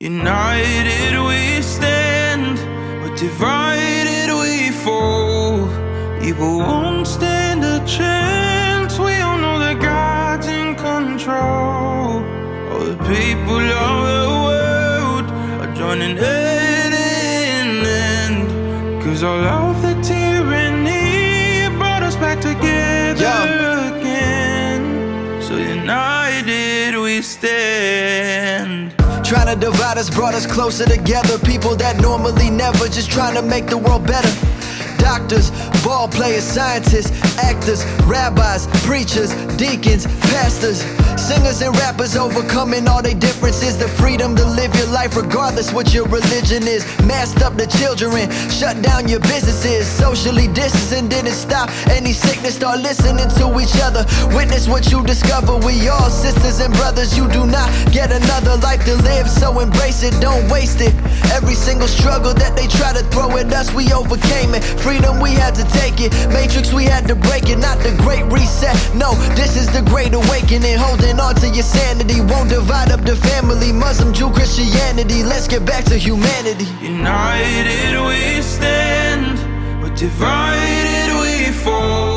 United we stand, but divided we fall. Evil won't stand a chance, we all know that God's in control. All the people of the world are joining hand in hand, 'cause all of the tyranny brought us back together again. So united we stand. Trying to divide us brought us closer together. People that normally never, just trying to make the world better. Doctors, ball players, scientists, actors, rabbis, preachers, deacons, pastors, singers and rappers, overcoming all their differences. The freedom to live your life regardless what your religion is. Masked up the children, shut down your businesses. Socially distancing didn't stop any sickness. Start listening to each other, witness what you discover. We all sisters and brothers, you do not get another life to live, so embrace it, don't waste it. Every single struggle that they try to throw at us, we overcame it. Freedom, we had to take it. Matrix, we had to break it. Not the great reset, no, this is the great awakening. Holding on to your sanity, won't divide up the family. Muslim, Jew, Christianity, let's get back to humanity. United we stand, but divided we fall.